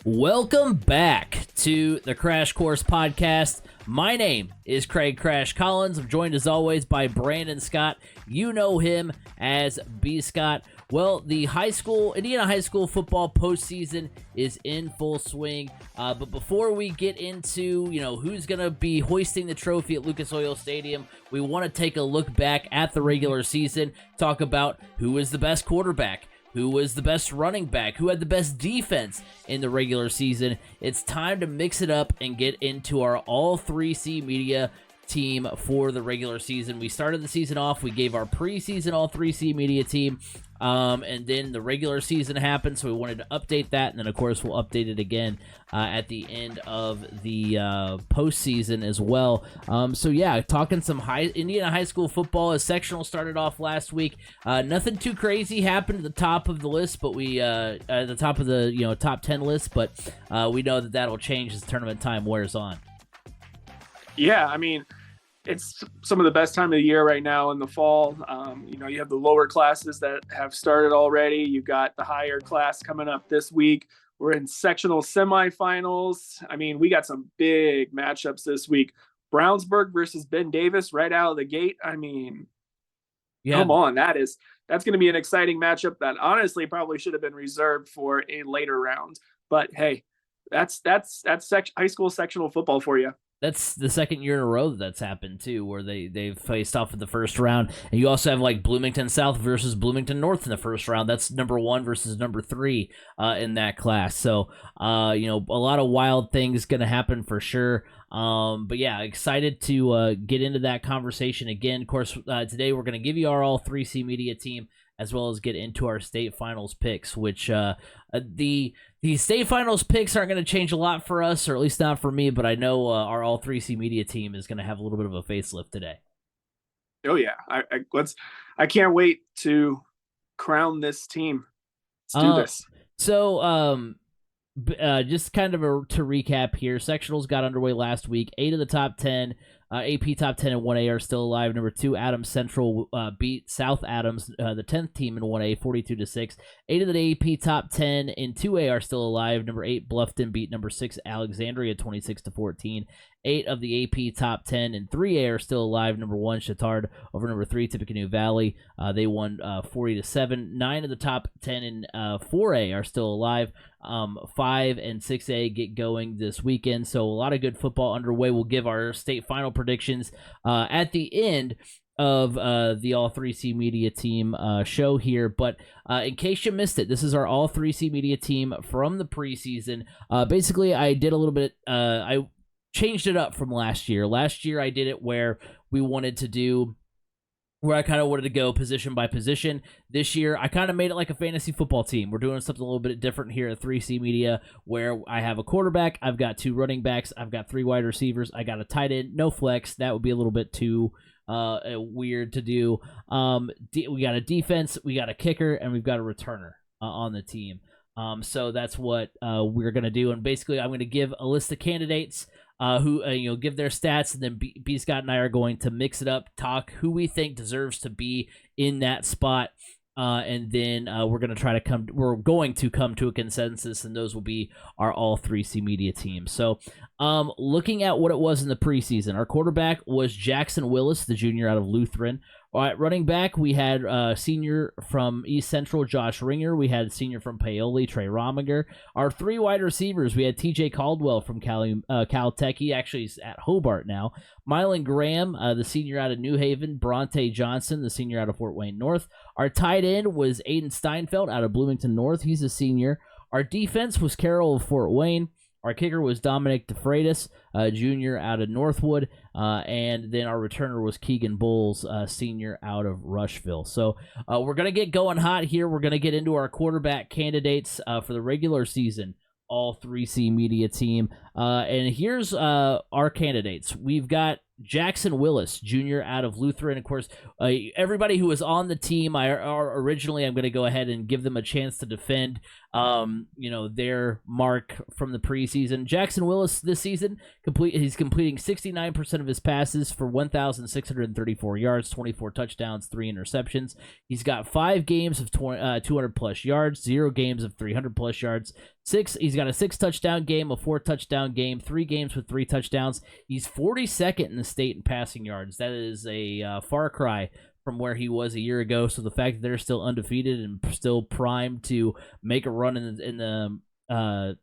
Welcome back to the Crash Course Podcast. My name is Craig Crash Collins. I'm joined as always by Brandon Scott. You know him as B. Scott. Well, the Indiana high school football postseason is in full swing. But before we get into, who's going to be hoisting the trophy at Lucas Oil Stadium, we want to take a look back at the regular season, talk about who is the best quarterback, who was the best running back, who had the best defense in the regular season. It's time to mix it up and get into our all 3C media team for the regular season. We started the season off, we gave our preseason all 3C media team, and then the regular season happened, so we wanted to update that, and then of course we'll update it again at the end of the postseason as well. So yeah, talking some Indiana high school football as sectional started off last week. Nothing too crazy happened at the top of the list, but we at the top of the top 10 list, but we know that that'll change as tournament time wears on. Yeah, I mean, it's some of the best time of the year right now in the fall. You have the lower classes that have started already. You've got the higher class coming up this week. We're in sectional semifinals. I mean, we got some big matchups this week. Brownsburg versus Ben Davis right out of the gate. I mean, Come on. That's going to be an exciting matchup that honestly probably should have been reserved for a later round. But hey, that's high school sectional football for you. That's the second year in a row that's happened, too, where they've faced off in the first round. And you also have, like, Bloomington South versus Bloomington North in the first round. That's number 1 versus number 3 in that class. So, a lot of wild things going to happen for sure. But, yeah, excited to get into that conversation again. Of course, today we're going to give you our all 3C media team, as well as get into our state finals picks, which the state finals picks aren't going to change a lot for us, or at least not for me, but I know our all 3C media team is going to have a little bit of a facelift today. Oh yeah, I can't wait to crown this team. Let's do this. So just kind of to recap here, sectionals got underway last week. 8 of the top 10 AP top 10 in 1A are still alive. Number 2, Adams Central beat South Adams, the 10th team in 1A, 42-6. 8 of the AP top 10 in 2A are still alive. Number 8, Bluffton beat number 6, Alexandria, 26-14. 8 of the AP top 10 in 3A are still alive. Number 1, Chittard over number 3, Tippecanoe Valley. They won 40-7. 9 of the top 10 in 4A are still alive. 5 and 6A get going this weekend. So a lot of good football underway. We'll give our state final predictions at the end of the All 3C Media Team show here. But in case you missed it, this is our All 3C Media Team from the preseason. Basically, I did a little bit, I changed it up from last year. Last year, I did it where I kind of wanted to go position by position. This year, I kind of made it like a fantasy football team. We're doing something a little bit different here at 3C Media, where I have a quarterback, I've got 2 running backs, I've got 3 wide receivers, I got a tight end, no flex. That would be a little bit too weird to do. We got a defense, we got a kicker, and we've got a returner on the team. So that's what we're going to do. And basically, I'm going to give a list of candidates who give their stats, and then B. Scott and I are going to mix it up, talk who we think deserves to be in that spot, and then we're going to come to a consensus, and those will be our all 3C media teams. So looking at what it was in the preseason, our quarterback was Jackson Willis, the junior out of Lutheran. At running back, we had senior from East Central, Josh Ringer. We had senior from Paoli, Trey Rominger. Our 3 wide receivers, we had TJ Caldwell from Caltech. He actually is at Hobart now. Mylan Graham, the senior out of New Haven. Bronte Johnson, the senior out of Fort Wayne North. Our tight end was Aiden Steinfeld out of Bloomington North. He's a senior. Our defense was Carroll of Fort Wayne. Our kicker was Dominic DeFreitas, junior out of Northwood, and then our returner was Keegan Bowles, senior out of Rushville. So we're going to get going hot here. We're going to get into our quarterback candidates for the regular season, all 3C media team. And here's our candidates. We've got Jackson Willis Jr. out of Lutheran. Of course, everybody who was on the team, originally I'm going to go ahead and give them a chance to defend, their mark from the preseason. Jackson Willis this season, he's completing 69% of his passes for 1,634 yards, 24 touchdowns, 3 interceptions. He's got 5 games of 200-plus yards, 0 games of 300-plus yards. He's got a 6-touchdown game, a 4-touchdown game, 3 games with 3 touchdowns. He's 42nd in the state in passing yards. That is a far cry from where he was a year ago. So the fact that they're still undefeated and still primed to make a run in the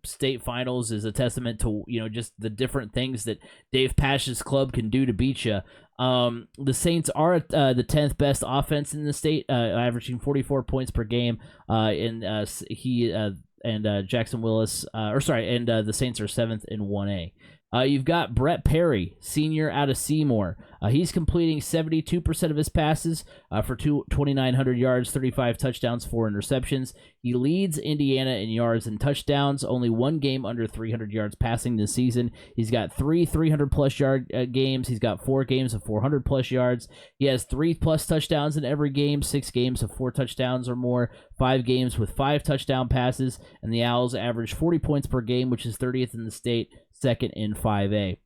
state finals is a testament to just the different things that Dave Pash's club can do to beat you. The Saints are the 10th best offense in the state, averaging 44 points per game. Jackson Willis, the Saints are 7th in 1A. You've got Brett Perry, senior out of Seymour. He's completing 72% of his passes for 2,900 yards, 35 touchdowns, 4 interceptions. He leads Indiana in yards and touchdowns, only 1 game under 300 yards passing this season. He's got 3 300-plus yard games. He's got 4 games of 400-plus yards. He has 3-plus touchdowns in every game, 6 games of 4 touchdowns or more, 5 games with 5 touchdown passes, and the Owls average 40 points per game, which is 30th in the state, 2nd in 5A.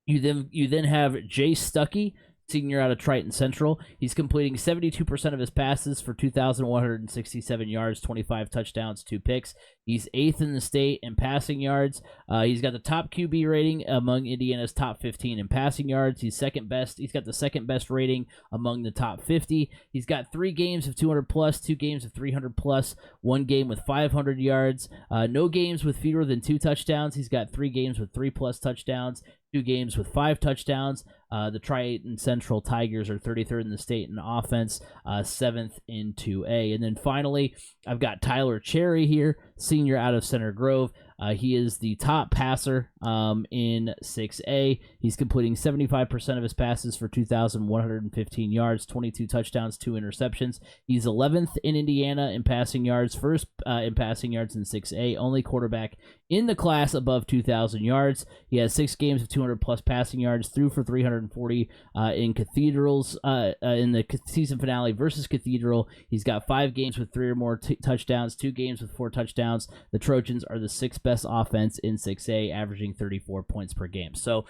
You then have Jay Stuckey, senior out of Triton Central. He's completing 72% of his passes for 2,167 yards, 25 touchdowns, 2 picks. He's 8th in the state in passing yards. He's got the top QB rating among Indiana's top 15 in passing yards. He's second best. He's got the second best rating among the top 50. He's got 3 games of 200 plus, 2 games of 300 plus, 1 game with 500 yards. No games with fewer than 2 touchdowns. He's got 3 games with 3 plus touchdowns, 2 games with 5 touchdowns. The Triton Central Tigers are 33rd in the state in offense, 7th in 2A. And then finally, I've got Tyler Cherry here, senior out of Center Grove. He is the top passer in 6A. He's completing 75% of his passes for 2,115 yards, 22 touchdowns, 2 interceptions. He's 11th in Indiana in passing yards, first in passing yards in 6A, only quarterback in the class above 2,000 yards. He has 6 games of 200-plus passing yards, threw for 340 in Cathedrals in the season finale versus Cathedral. He's got 5 games with 3 or more touchdowns, 2 games with 4 touchdowns. The Trojans are the 6th best offense in 6A, averaging 34 points per game. So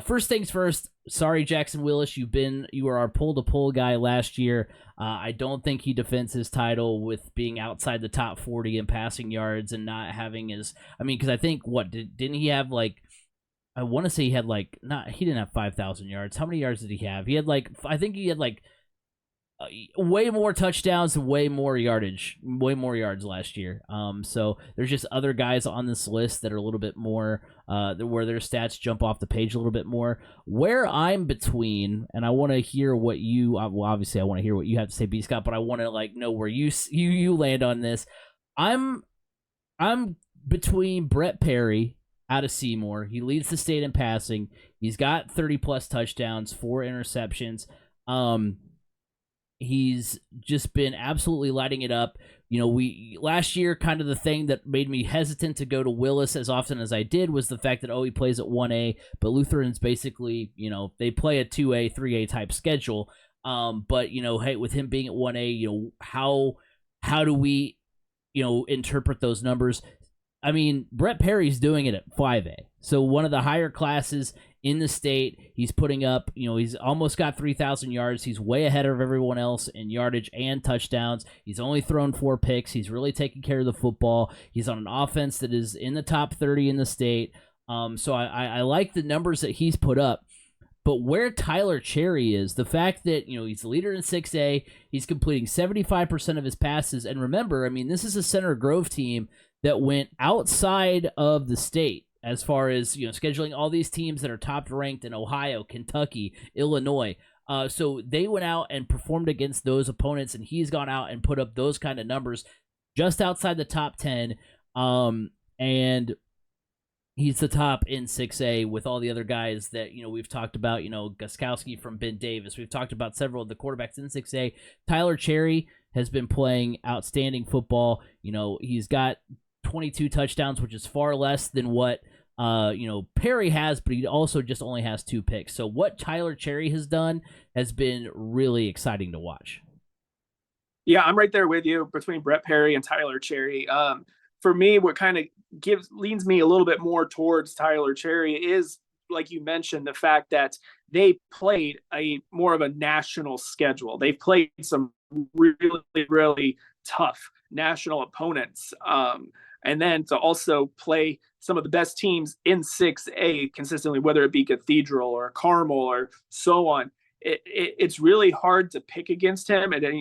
first things first, sorry, Jackson Willis, you were our pull-to-pull guy last year. I don't think he defends his title with being outside the top 40 in passing yards and not having because I think, didn't he have I want to say he had he didn't have 5,000 yards. How many yards did he have? He had way more touchdowns and way more yards last year. So there's just other guys on this list that are a little bit more, where their stats jump off the page a little bit more. Where I'm between, and I want to hear what you, obviously I want to hear what you have to say, B. Scott, but I want to know where you land on this. I'm between Brett Perry out of Seymour. He leads the state in passing. He's got 30-plus touchdowns, 4 interceptions. He's just been absolutely lighting it up. Last year, kind of the thing that made me hesitant to go to Willis as often as I did was the fact that, he plays at 1A, but Lutheran's basically, they play a 2A, 3A type schedule. But, hey, with him being at 1A, how do we, interpret those numbers? I mean, Brett Perry's doing it at 5A. So one of the higher classes in the state. He's putting up, he's almost got 3,000 yards. He's way ahead of everyone else in yardage and touchdowns. He's only thrown 4 picks. He's really taking care of the football. He's on an offense that is in the top 30 in the state. So I like the numbers that he's put up. But where Tyler Cherry is, the fact that, he's the leader in 6A, he's completing 75% of his passes. And remember, this is a Center Grove team that went outside of the state as far as, scheduling all these teams that are top ranked in Ohio, Kentucky, Illinois. So they went out and performed against those opponents, and he's gone out and put up those kind of numbers just outside the top 10. And he's the top in 6A with all the other guys that, we've talked about, Guskowski from Ben Davis. We've talked about several of the quarterbacks in 6A. Tyler Cherry has been playing outstanding football. He's got 22 touchdowns, which is far less than what Perry has, but he also just only has 2 picks. So what Tyler Cherry has done has been really exciting to watch. Yeah, I'm right there with you between Brett Perry and Tyler Cherry. For me, what kind of leans me a little bit more towards Tyler Cherry is, like you mentioned, the fact that they played a more of a national schedule. They've played some really, really tough national opponents. And then to also play some of the best teams in 6A consistently, whether it be Cathedral or Carmel or so on, it's really hard to pick against him. And then,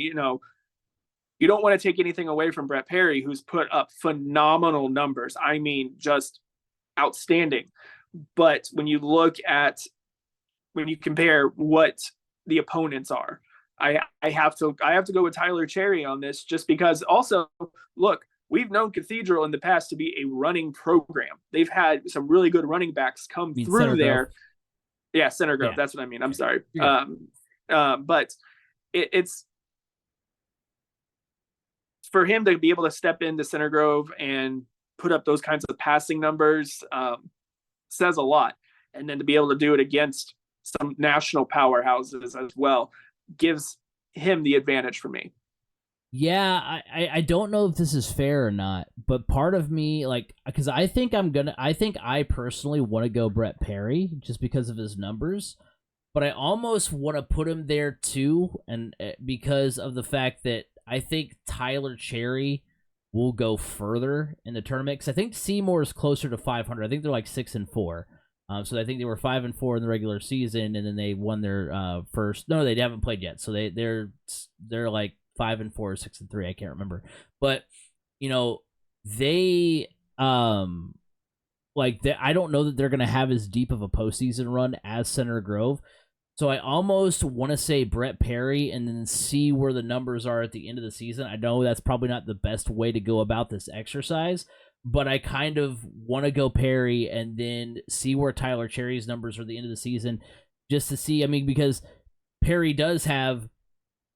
you don't want to take anything away from Brett Perry, who's put up phenomenal numbers. I mean, just outstanding. But when you compare what the opponents are, I have to go with Tyler Cherry on this, just because also, look, we've known Cathedral in the past to be a running program. They've had some really good running backs come through there. Yeah, Center Grove. Yeah. That's what I mean. I'm sorry. Yeah. But it's for him to be able to step into Center Grove and put up those kinds of passing numbers says a lot. And then to be able to do it against some national powerhouses as well gives him the advantage for me. Yeah, I don't know if this is fair or not, but part of me, because I think I personally want to go Brett Perry just because of his numbers, but I almost want to put him there too, and because of the fact that I think Tyler Cherry will go further in the tournament, because I think Seymour is closer to 500. I think they're like 6-4. So I think they were 5-4 in the regular season, and then they won their first. No, they haven't played yet, so they're like 5-4 or 6-3. I can't remember, but they I don't know that they're gonna have as deep of a postseason run as Center Grove. So I almost want to say Brett Perry and then see where the numbers are at the end of the season. I know that's probably not the best way to go about this exercise, but I kind of want to go Perry and then see where Tyler Cherry's numbers are at the end of the season, just to see. I mean, because Perry does have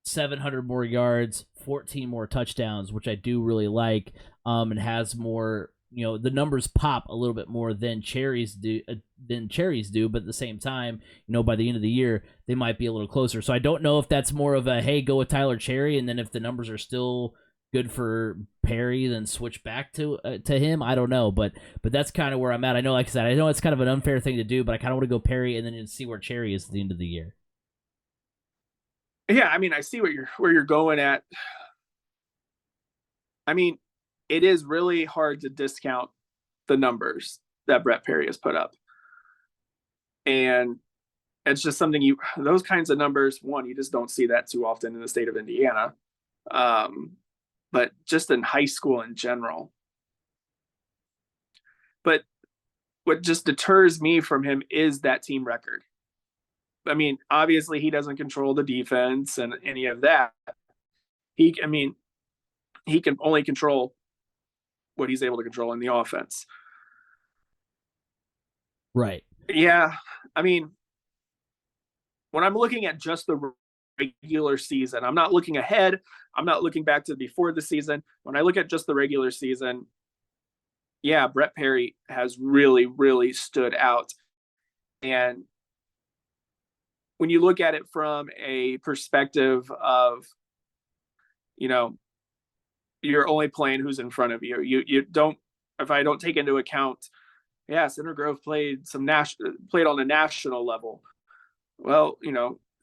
700 more yards, 14 more touchdowns, which I do really like, and has more. The numbers pop a little bit more than Cherry's do, but at the same time, by the end of the year, they might be a little closer. So I don't know if that's more of a, hey, go with Tyler Cherry, and then if the numbers are still good for Perry, then switch back to him. I don't know, but that's kind of where I'm at. I know, like I said, I know it's kind of an unfair thing to do, but I kind of want to go Perry and then see where Cherry is at the end of the year. Yeah, I mean, I see where you're going at. I mean, it is really hard to discount the numbers that Brett Perry has put up. And it's just something those kinds of numbers, one, you just don't see that too often in the state of Indiana. But just in high school in general. But what just deters me from him is that team record. I mean, obviously he doesn't control the defense and any of that. He can only control what he's able to control in the offense. Right. Yeah. I mean, when I'm looking at just the regular season, I'm not looking ahead. I'm not looking back to before the season. When I look at just the regular season, yeah, Brett Perry has really, really stood out. And when you look at it from a perspective of, you're only playing who's in front of you. You don't, if I don't take into account, Center Grove played on a national level. Well,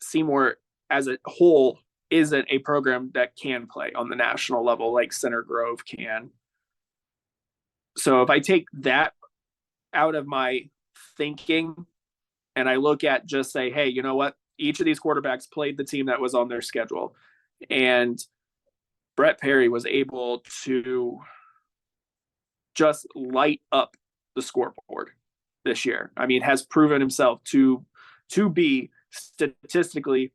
Seymour as a whole isn't a program that can play on the national level like Center Grove can. So if I take that out of my thinking and I look at just say, hey, you know what? Each of these quarterbacks played the team that was on their schedule. And Brett Perry was able to just light up the scoreboard this year. I mean, has proven himself to be statistically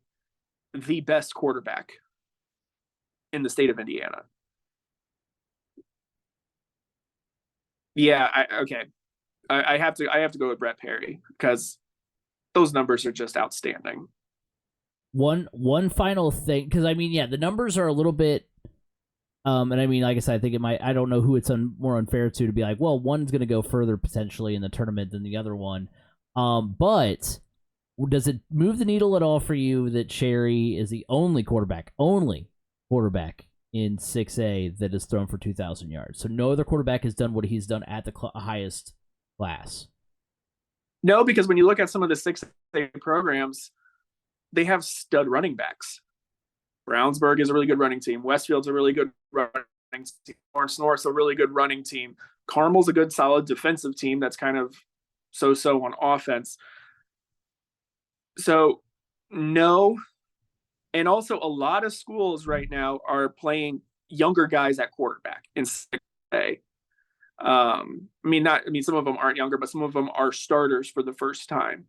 the best quarterback in the state of Indiana. Yeah, I have to go with Brett Perry because those numbers are just outstanding. One final thing, because I mean, the numbers are a little bit And I mean, like I said, I think it might. I don't know who it's more unfair to be like, well, one's going to go further potentially in the tournament than the other one. But does it move the needle at all for you that Cherry is the only quarterback in 6A that has thrown for 2,000 yards? So no other quarterback has done what he's done at the highest class. No, because when you look at some of the 6A programs, they have stud running backs. Brownsburg is a really good running team. Westfield's a really good running team. Lawrence North's a really good running team. Carmel's a good, solid defensive team that's kind of so-so on offense. So, no. And also, a lot of schools right now are playing younger guys at quarterback in 6A. Some of them aren't younger, but some of them are starters for the first time.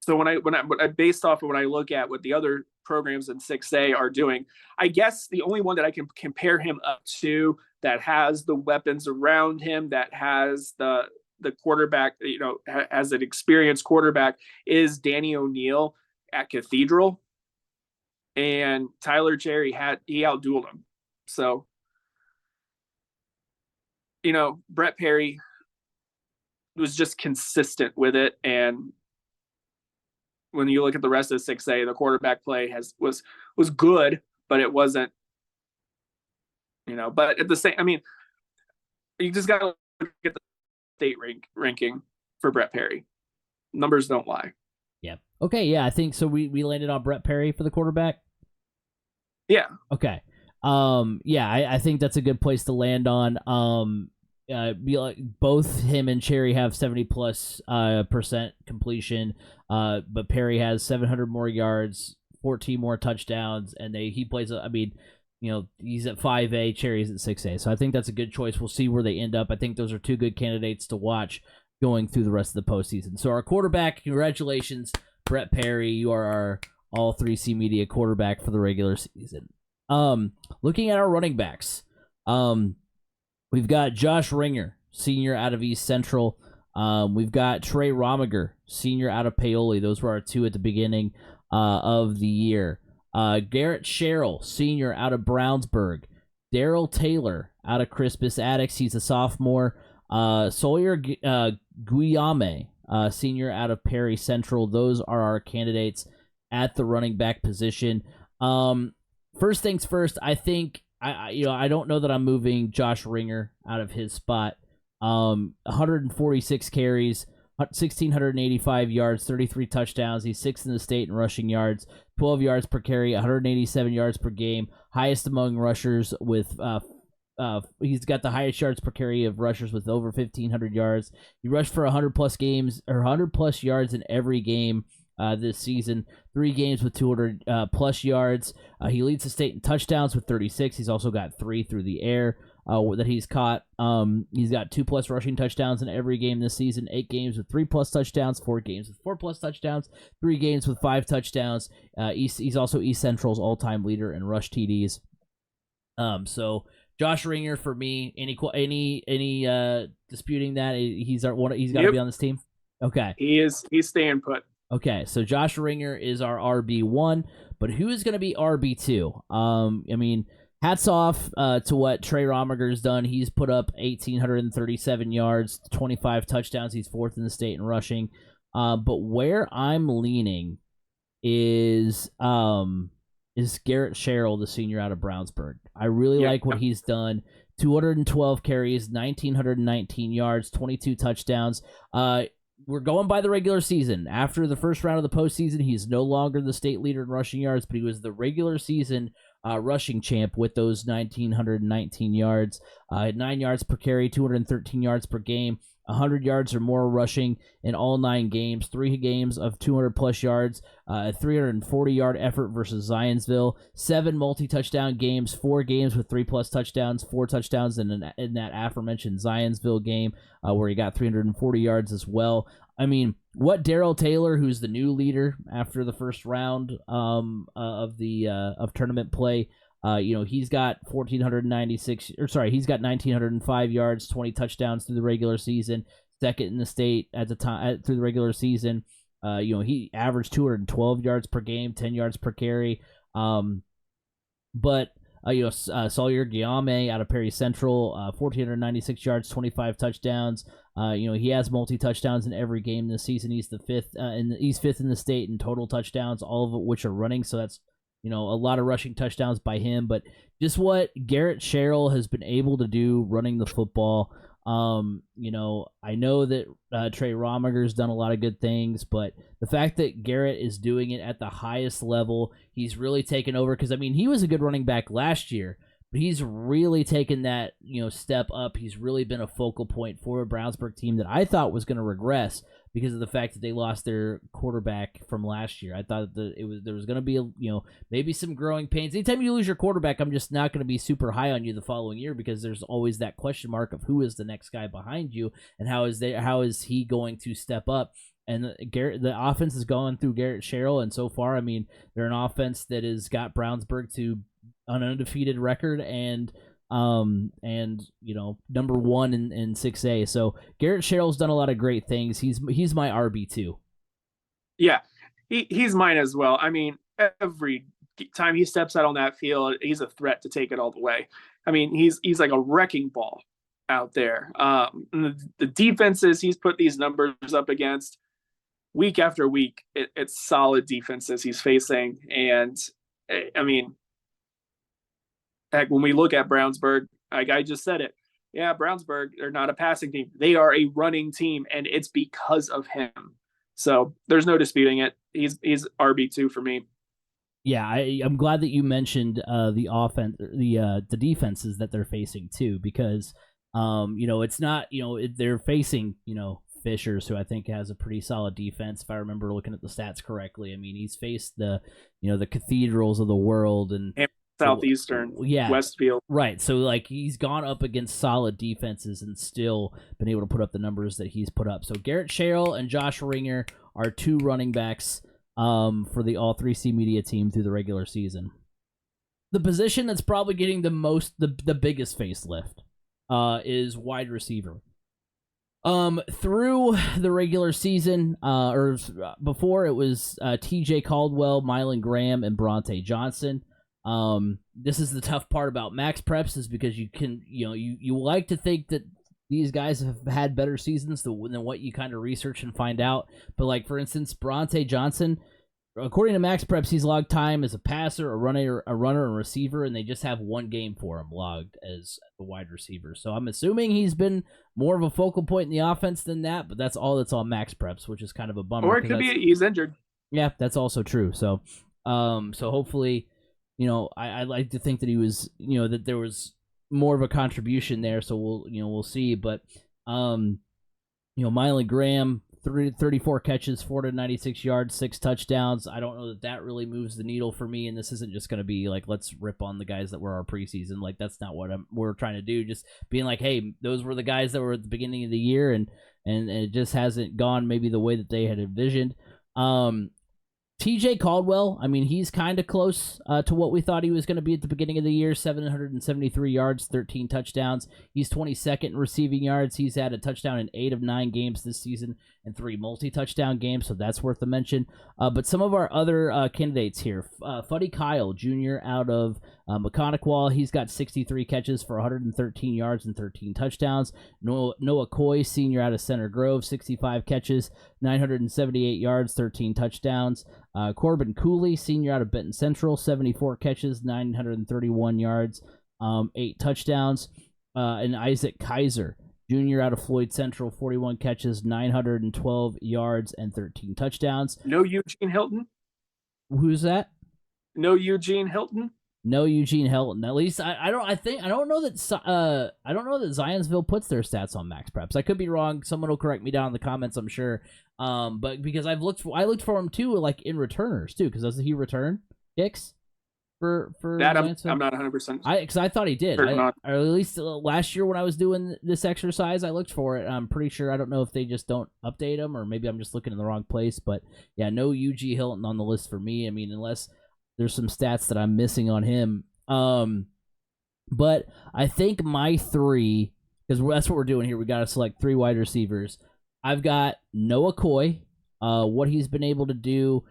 So when I based off of when I look at what the other programs in 6A are doing, I guess the only one that I can compare him up to that has the weapons around him, that has the quarterback, as an experienced quarterback, is Danny O'Neill at Cathedral, and Tyler Cherry he outdueled him. So, Brett Perry was just consistent with it, and when you look at the rest of 6A, the quarterback play was good, but it wasn't, but at the same, you just got to look at the state ranking for Brett Perry. Numbers don't lie. Yeah. Okay. Yeah. I think so. We landed on Brett Perry for the quarterback. Yeah. Okay. Yeah. I think that's a good place to land on. Both him and Cherry have 70+% completion, but Perry has 700 more yards, 14 more touchdowns, and he plays. He's at 5A, Cherry's at 6A, so I think that's a good choice. We'll see where they end up. I think those are two good candidates to watch going through the rest of the postseason. So our quarterback, congratulations, Brett Perry. You are our All 3C Media quarterback for the regular season. Looking at our running backs, we've got Josh Ringer, senior out of East Central. We've got Trey Romiger, senior out of Paoli. Those were our two at the beginning of the year. Garrett Sherrill, senior out of Brownsburg. Daryl Taylor out of Crispus Attucks. He's a sophomore. Sawyer Guillame, senior out of Perry Central. Those are our candidates at the running back position. First things first, I think I don't know that I'm moving Josh Ringer out of his spot. 146 carries, 1,685 yards, 33 touchdowns. He's sixth in the state in rushing yards, 12 yards per carry, 187 yards per game. Highest among rushers with he's got the highest yards per carry of rushers with over 1,500 yards. He rushed for 100+ yards in every game this season. 3 games with 200 plus yards. He leads the state in touchdowns with 36. He's also got 3 through the air that he's caught. He's got 2+ rushing touchdowns in every game this season. 8 games with 3+ touchdowns. 4 games with 4+ touchdowns. 3 games with 5 touchdowns. He's also East Central's all-time leader in rush TDs. So Josh Ringer for me. Any disputing that he's got to be on this team? Okay, he's staying put. Okay, so Josh Ringer is our RB1, but who is going to be RB2? Hats off to what Trey Romiger's done. He's put up 1,837 yards, 25 touchdowns. He's 4th in the state in rushing. But where I'm leaning is Garrett Sherrill, the senior out of Brownsburg. I really like what he's done. 212 carries, 1,919 yards, 22 touchdowns. We're going by the regular season. After the first round of the postseason, he's no longer the state leader in rushing yards, but he was the regular season rushing champ with those 1,919 yards. 9 yards per carry, 213 yards per game, 100 yards or more rushing in all 9 games, 3 games of 200+ yards, a 340-yard effort versus Zionsville, 7 multi-touchdown games, 4 games with 3+ touchdowns, 4 touchdowns in that aforementioned Zionsville game where he got 340 yards as well. What Daryl Taylor, who's the new leader after the first round of tournament play, he's got 1,905 yards, 20 touchdowns through the regular season, second in the state at the time through the regular season. He averaged 212 yards per game, 10 yards per carry. But Sawyer Guillaume out of Perry Central, 1,496 yards, 25 touchdowns. He has multi-touchdowns in every game this season. He's he's fifth in the state in total touchdowns, all of which are running. So that's a lot of rushing touchdowns by him. But just what Garrett Sherrill has been able to do running the football. I know that Trey Romiger's done a lot of good things, but the fact that Garrett is doing it at the highest level, he's really taken over. Because he was a good running back last year, but he's really taken that step up. He's really been a focal point for a Brownsburg team that I thought was going to regress because of the fact that they lost their quarterback from last year. I thought that there was going to be maybe some growing pains. Anytime you lose your quarterback, I'm just not going to be super high on you the following year because there's always that question mark of who is the next guy behind you and how is he going to step up. And the offense is going through Garrett Sherrill, and so far, they're an offense that has got Brownsburg to an undefeated record and number one in 6A. So Garrett Sherrill's done a lot of great things. He's my RB2. Yeah, he's mine as well. Every time he steps out on that field, he's a threat to take it all the way. He's like a wrecking ball out there. The defenses he's put these numbers up against week after week, it's solid defenses he's facing. And heck, when we look at Brownsburg, like I just said it, yeah, Brownsburg, they're not a passing team. They are a running team, and it's because of him. So there's no disputing it. He's RB2 for me. Yeah, I'm glad that you mentioned the offense, the defenses that they're facing too, because it's not they're facing Fishers, who I think has a pretty solid defense. If I remember looking at the stats correctly, he's faced the the Cathedrals of the world and Southeastern, Westfield. Right. So he's gone up against solid defenses and still been able to put up the numbers that he's put up. So Garrett Sherrill and Josh Ringer are two running backs for the All 3C Media team through the regular season. The position that's probably getting the biggest facelift is wide receiver. Through the regular season, or before, it was TJ Caldwell, Mylan Graham, and Bronte Johnson. This is the tough part about Max Preps is because you can, you like to think that these guys have had better seasons than what you kind of research and find out. But for instance, Bronte Johnson, according to Max Preps, he's logged time as a passer, a runner, and receiver, and they just have one game for him logged as a wide receiver. So I'm assuming he's been more of a focal point in the offense than that, but that's all that's on Max Preps, which is kind of a bummer. Or it could be he's injured. Yeah, that's also true. So, hopefully, I like to think that he was, that there was more of a contribution there. So we'll see. But, Mylan Graham, 34 catches, 496 yards, 6 touchdowns. I don't know that really moves the needle for me, and this isn't just going to be let's rip on the guys that were our preseason. That's not what we're trying to do. Just being hey, those were the guys that were at the beginning of the year, and it just hasn't gone maybe the way that they had envisioned. TJ Caldwell, he's kind of close to what we thought he was going to be at the beginning of the year. 773 yards, 13 touchdowns. He's 22nd in receiving yards. He's had a touchdown in 8 of 9 games this season and 3 multi-touchdown games, so that's worth a mention. But some of our other candidates here. Fuddy Kyle, Jr. out of McConaughey, he's got 63 catches for 113 yards and 13 touchdowns. Noah Coy, Sr. out of Center Grove, 65 catches, 978 yards, 13 touchdowns. Corbin Cooley, Sr. out of Benton Central, 74 catches, 931 yards, 8 touchdowns. And Isaac Kaiser, Jr. out of Floyd Central, 41 catches, 912 yards, and 13 touchdowns. No Eugene Hilton? Who's that? No Eugene Hilton? No Eugene Hilton. At least I don't know that Zionsville puts their stats on Max Preps. I could be wrong. Someone will correct me down in the comments, I'm sure. But because I looked for him too, in returners too, because doesn't he return kicks for that? I'm not 100%. Because I thought he did. Or at least last year when I was doing this exercise, I looked for it. I'm pretty sure. I don't know if they just don't update them, or maybe I'm just looking in the wrong place. But yeah, no Eugene Hilton on the list for me. Unless there's some stats that I'm missing on him. But I think my 3, because that's what we're doing here. We got to select 3 wide receivers. I've got Noah Coy, what he's been able to do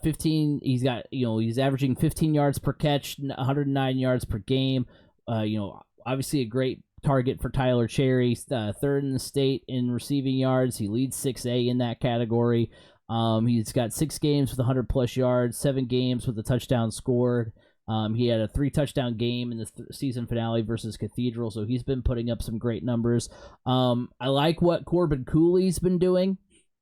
15. He's got he's averaging 15 yards per catch, 109 yards per game. Obviously a great target for Tyler Cherry. Third in the state in receiving yards. He leads 6A in that category. He's got 6 games with 100+ yards, 7 games with a touchdown scored. He had a 3-touchdown game in the season finale versus Cathedral, so he's been putting up some great numbers. I like what Corbin Cooley's been doing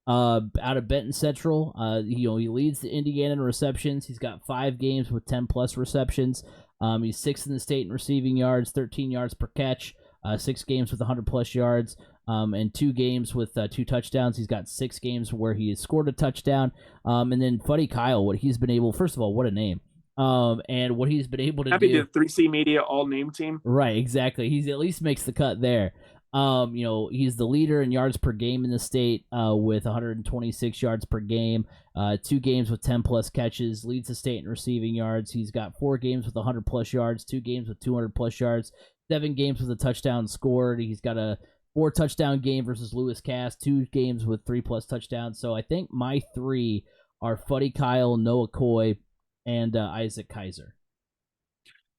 out of Benton Central. He leads the Indiana in receptions. He's got 5 games with 10+ receptions. He's 6th in the state in receiving yards, 13 yards per catch, 6 games with 100+ yards, and 2 games with 2 touchdowns. He's got 6 games where he has scored a touchdown. And then Fuddy Kyle, what he's been able, first of all, what a name. And what he's been able to do. The 3C Media all-name team. Right, exactly. He's at least makes the cut there. He's the leader in yards per game in the state with 126 yards per game, 2 games with 10+ catches, leads the state in receiving yards. He's got 4 games with 100+ yards, 2 games with 200+ yards, 7 games with a touchdown scored. He's got a 4-touchdown game versus Lewis Cass, 2 games with 3+ touchdowns. So I think my 3 are Fuddy Kyle, Noah Coy, and Isaac Kaiser.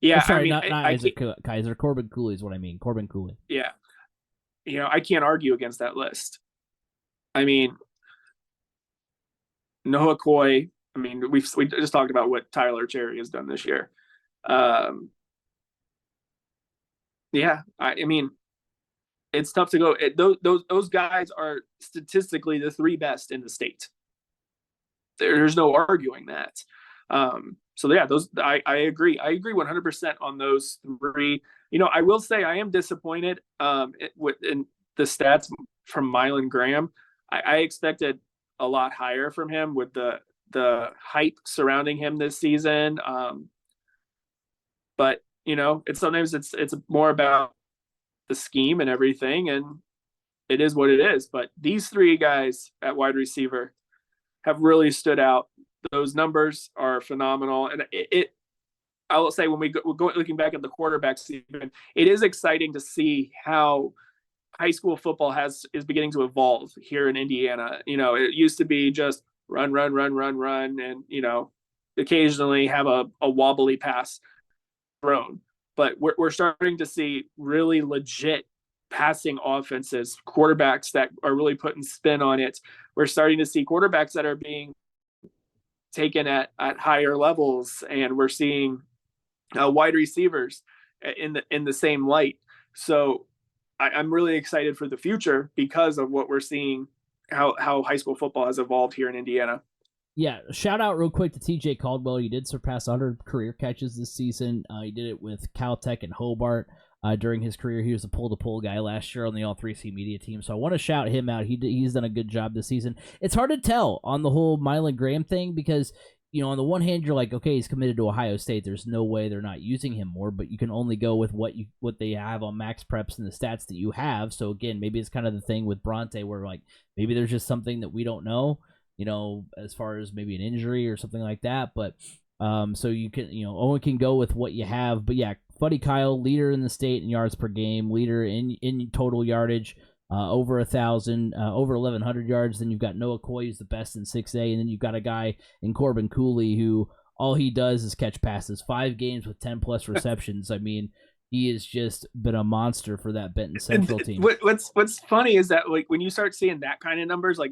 Yeah, sorry, not Isaac Kaiser. Corbin Cooley is what I mean. Corbin Cooley. Yeah. I can't argue against that list. I mean, Noah Coy, we just talked about what Tyler Cherry has done this year. It's tough to go. Those guys are statistically the 3 best in the state. There's no arguing that. I agree. I agree 100% on those 3. I will say I am disappointed in the stats from Mylan Graham. I expected a lot higher from him with the hype surrounding him this season. But sometimes it's more about the scheme and everything, and it is what it is. But these 3 guys at wide receiver have really stood out. Those numbers are phenomenal, and I will say when we're looking back at the quarterbacks, it is exciting to see how high school football is beginning to evolve here in Indiana. It used to be just run, and occasionally have a wobbly pass thrown. But we're starting to see really legit passing offenses, quarterbacks that are really putting spin on it. We're starting to see quarterbacks that are being taken at higher levels, and we're seeing wide receivers in the same light. So I'm really excited for the future because of what we're seeing, how high school football has evolved here in Indiana. Yeah, shout out real quick to TJ Caldwell. He did surpass 100 career catches this season. He did it with Caltech and Hobart during his career. He was a pull-to-pull guy last year on the All-3C Media team, so I want to shout him out. He's done a good job this season. It's hard to tell on the whole Mylan Graham thing because, on the one hand, you're like, okay, he's committed to Ohio State. There's no way they're not using him more, but you can only go with what they have on Max Preps and the stats that you have. So, again, maybe it's kind of the thing with Bronte where, like, maybe there's just something that we don't know. As far as maybe an injury or something like that. But so you can, Owen can go with what you have. But yeah, Fuddy Kyle, leader in the state in yards per game, leader in total yardage, over 1,000, over 1,100 yards. Then you've got Noah Coy, who's the best in 6A. And then you've got a guy in Corbin Cooley who all he does is catch passes. 5 games with 10+ receptions. He has just been a monster for that Benton Central team. What's funny is that, like, when you start seeing that kind of numbers, like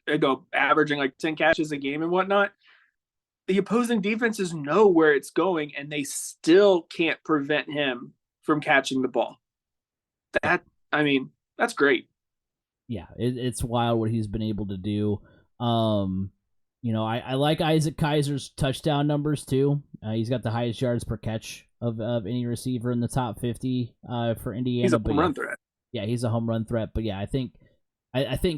they go averaging like 10 catches a game and whatnot, the opposing defenses know where it's going and they still can't prevent him from catching the ball. That's great. Yeah, it's wild what he's been able to do. I like Isaac Kaiser's touchdown numbers too. He's got the highest yards per catch of any receiver in the top 50 for Indiana. He's a home run threat. Yeah, he's a home run threat. But yeah, I think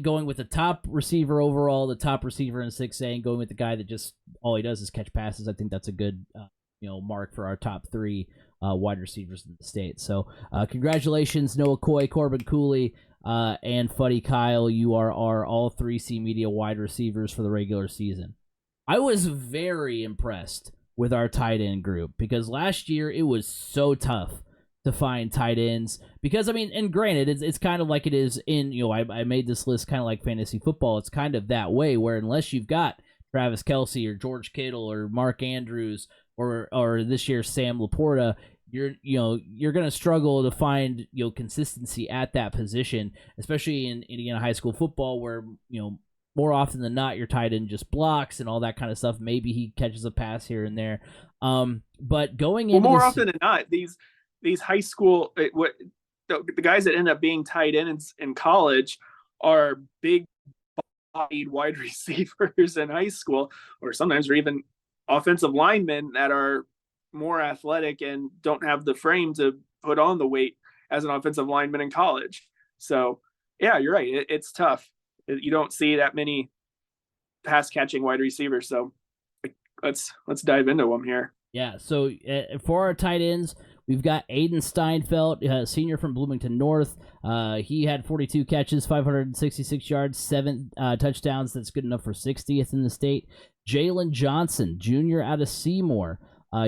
going with the top receiver overall, the top receiver in 6A, and going with the guy that just all he does is catch passes, I think that's a good mark for our top 3 wide receivers in the state. So congratulations, Noah Coy, Corbin Cooley, and Fuddy Kyle. You are our all 3C Media wide receivers for the regular season. I was very impressed with our tight end group because last year it was so tough to find tight ends because and granted it's kind of like it is in I made this list kind of like fantasy football. It's kind of that way where unless you've got Travis Kelce or George Kittle or Mark Andrews or this year's Sam Laporta, you're going to struggle to find consistency at that position, especially in Indiana high school football, where more often than not your tight end just blocks and all that kind of stuff. Maybe he catches a pass here and there, but going into more often than not, these high school the guys that end up being tight ends in college are big bodied wide receivers in high school, or sometimes are even offensive linemen that are more athletic and don't have the frame to put on the weight as an offensive lineman in college. So yeah, you're right. It's tough. You don't see that many pass catching wide receivers. So let's dive into them here. Yeah. So for our tight ends, we've got Aiden Steinfeld, senior from Bloomington North. He had 42 catches, 566 yards, 7 touchdowns. That's good enough for 60th in the state. Jalen Johnson, junior out of Seymour.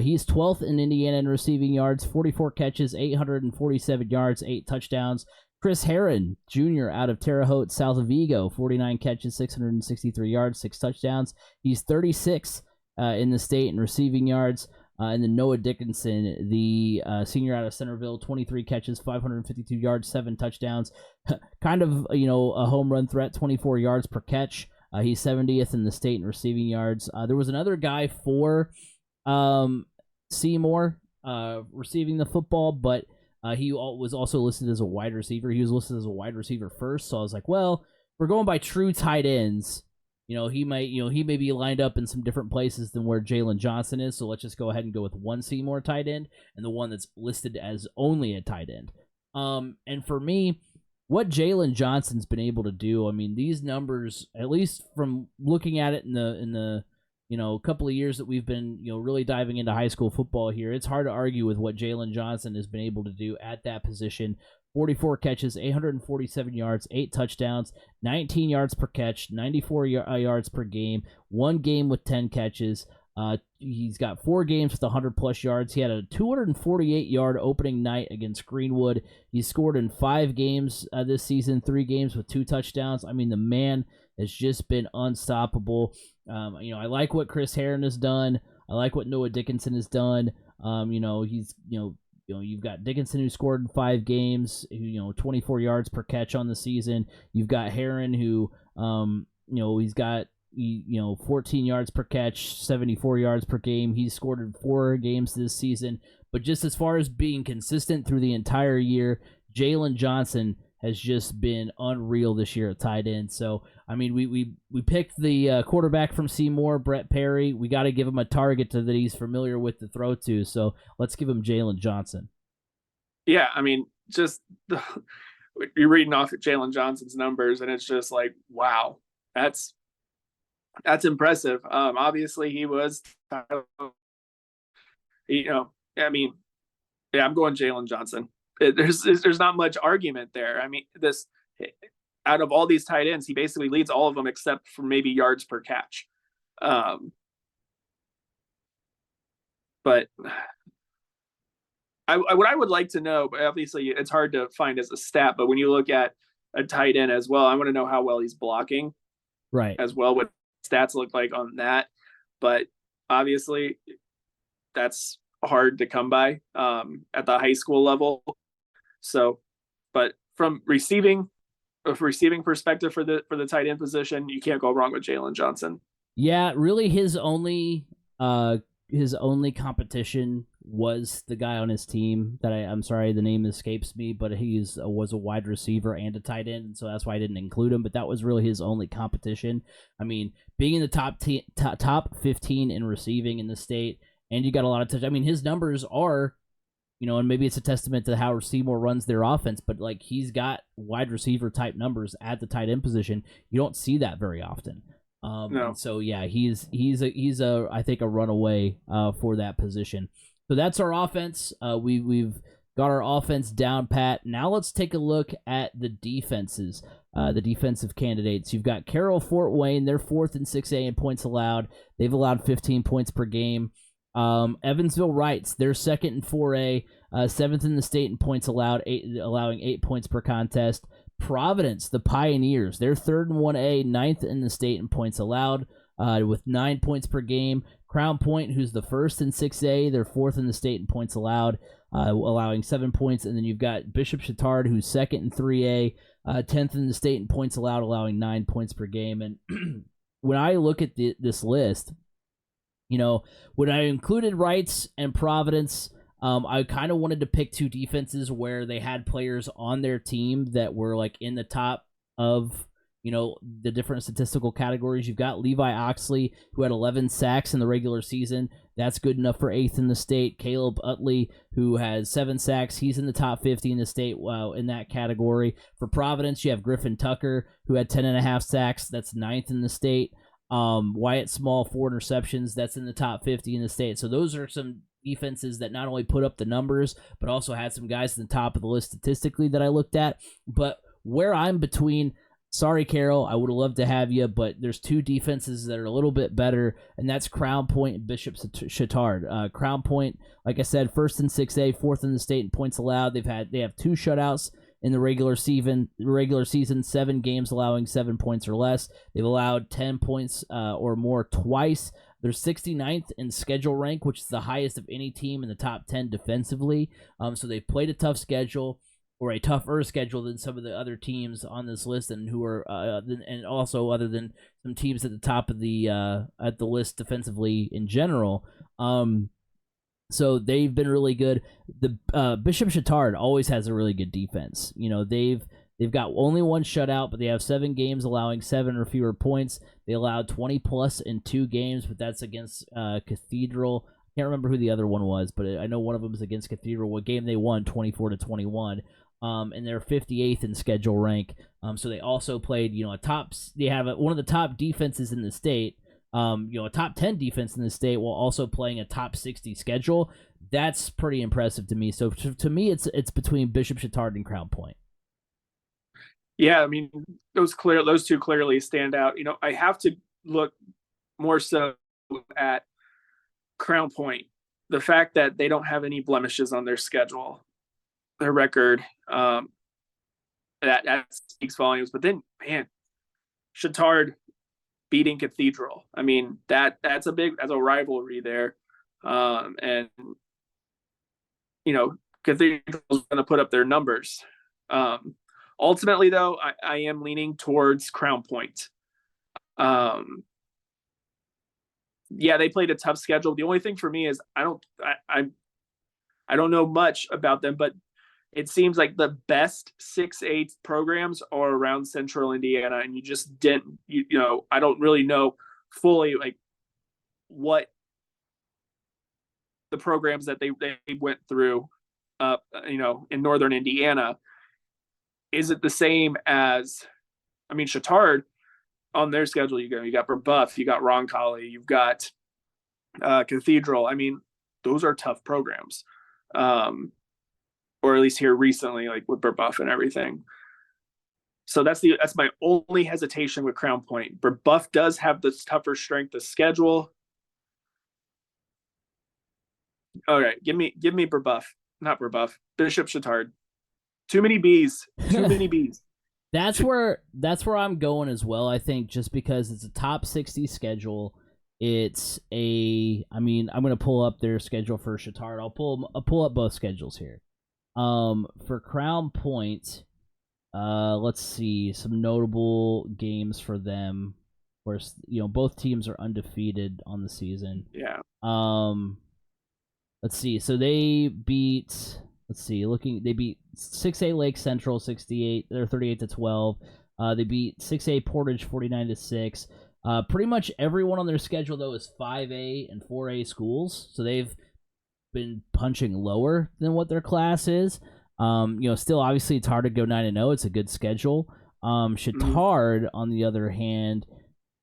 He's 12th in Indiana in receiving yards, 44 catches, 847 yards, 8 touchdowns. Chris Herron, junior out of Terre Haute, south of Vigo, 49 catches, 663 yards, 6 touchdowns. He's 36 in the state in receiving yards. And then Noah Dickinson, the senior out of Centerville, 23 catches, 552 yards, 7 touchdowns. Kind of, a home run threat, 24 yards per catch. He's 70th in the state in receiving yards. There was another guy for Seymour receiving the football, but he was also listed as a wide receiver. He was listed as a wide receiver first, so I was like, well, we're going by true tight ends. He may be lined up in some different places than where Jalen Johnson is, so let's just go ahead and go with one Seymour tight end and the one that's listed as only a tight end. And for me, what Jalen Johnson's been able to do, I mean, these numbers, at least from looking at it in the couple of years that we've been really diving into high school football here, it's hard to argue with what Jalen Johnson has been able to do at that position. 44 catches, 847 yards, 8 touchdowns, 19 yards per catch, 94 yards per game, 1 game with 10 catches. He's got 4 games with 100-plus yards. He had a 248-yard opening night against Greenwood. He scored in 5 games this season, 3 games with 2 touchdowns. I mean, the man has just been unstoppable. I like what Chris Herron has done. I like what Noah Dickinson has done. You've got Dickinson, who scored in 5 games, 24 yards per catch on the season. You've got Herron, who, he's got 14 yards per catch, 74 yards per game. He's scored in 4 games this season. But just as far as being consistent through the entire year, Jalen Johnson has just been unreal this year at tight end. So, I mean, we picked the quarterback from Seymour, Brett Perry. We got to give him a target that he's familiar with to throw to. So let's give him Jalen Johnson. Yeah, I mean, you're reading off Jalen Johnson's numbers, and it's just like, wow, that's impressive. Obviously, he was, I'm going Jalen Johnson. There's not much argument there. I mean, out of all these tight ends, he basically leads all of them except for maybe yards per catch. But what I would like to know, but obviously it's hard to find as a stat, but when you look at a tight end as well, I want to know how well he's blocking, right? As well, what stats look like on that. But obviously, that's hard to come by at the high school level. So, but from receiving perspective for the tight end position, you can't go wrong with Jalen Johnson. Yeah, really, his only competition was the guy on his team that I'm sorry, the name escapes me, but he was a wide receiver and a tight end, and so that's why I didn't include him. But that was really his only competition. I mean, being in the top 15 in receiving in the state, and you got a lot of touch. I mean, his numbers are, and maybe it's a testament to how Seymour runs their offense, but like he's got wide receiver type numbers at the tight end position. You don't see that very often. No. So yeah, he's I think a runaway for that position. So that's our offense. We've got our offense down pat. Now let's take a look at the defenses. The defensive candidates. You've got Carroll Fort Wayne. They're 4th in 6A in points allowed. They've allowed 15 points per game. Evansville Rights, they're 2nd in 4A, 7th in the state in points allowed, allowing 8 points per contest. Providence, the Pioneers, they're 3rd in 1A, 9th in the state in points allowed, with 9 points per game. Crown Point, who's the first in 6A, they're fourth in the state in points allowed, allowing 7 points. And then you've got Bishop Chatard, who's second in 3A, 10th in the state in points allowed, allowing 9 points per game. And when I look at this list, when I included Wrights and Providence, I kind of wanted to pick two defenses where they had players on their team that were like in the top of the different statistical categories. You've got Levi Oxley, who had 11 sacks in the regular season. That's good enough for 8th in the state. Caleb Utley, who has 7 sacks. He's in the top 50 in the state in that category. For Providence, you have Griffin Tucker, who had 10.5 sacks. That's 9th in the state. Wyatt Small, 4 interceptions. That's in the top 50 in the state. So those are some defenses that not only put up the numbers, but also had some guys at the top of the list statistically that I looked at. But where I'm between... Sorry, Carol, I would have loved to have you, but there's two defenses that are a little bit better, and that's Crown Point and Bishop Chatard. Crown Point, like I said, first in 6A, fourth in the state in points allowed. They have 2 shutouts in the regular season, 7 games allowing 7 points or less. They've allowed 10 points or more twice. They're 69th in schedule rank, which is the highest of any team in the top 10 defensively. So they've played a tough schedule, or a tougher schedule than some of the other teams on this list, and who are and also other than some teams at the top of the list defensively in general. So they've been really good. The Bishop Chatard always has a really good defense. They've got only 1 shutout, but they have 7 games allowing 7 or fewer points. They allowed 20 plus in 2 games, but that's against Cathedral. I can't remember who the other one was, but I know one of them was against Cathedral. What game they won, 24-21. And they're 58th in schedule rank. So they also played, they have one of the top defenses in the state, a top 10 defense in the state, while also playing a top 60 schedule. That's pretty impressive to me. So to me, it's between Bishop Chatard and Crown Point. Yeah, I mean, those two clearly stand out. I have to look more so at Crown Point. The fact that they don't have any blemishes on their schedule, their record, that speaks volumes. But then, man, Chatard beating Cathedral. I mean, that's a rivalry there. And Cathedral's going to put up their numbers. Ultimately, though, I am leaning towards Crown Point. Yeah, they played a tough schedule. The only thing for me is I don't know much about them, but it seems like the best 6-8 programs are around Central Indiana, and you just didn't, I don't really know fully like what the programs that they went through, in Northern Indiana. Is it the same as, Chatard on their schedule? You got Brebeuf, you got Roncalli, you've got Cathedral. Those are tough programs. Or at least here recently, like with Brebeuf and everything. So that's my only hesitation with Crown Point. Brebeuf does have the tougher strength of schedule. All right, give me Brebeuf, not Brebeuf. Bishop Chatard. Too many B's. Too many B's. That's where I'm going as well. I think just because it's a top 60 schedule. I'm going to pull up their schedule for Chatard. I'll pull up both schedules here. For Crown Point, let's see some notable games for them. Of course, both teams are undefeated on the season. Yeah. Let's see. So they beat 6A Lake Central 38-12. They beat 6A Portage 49-6. Pretty much everyone on their schedule though is 5A and 4A schools. So they've been punching lower than what their class is. Still obviously it's hard to go 9-0. It's a good schedule. Chatard, on the other hand,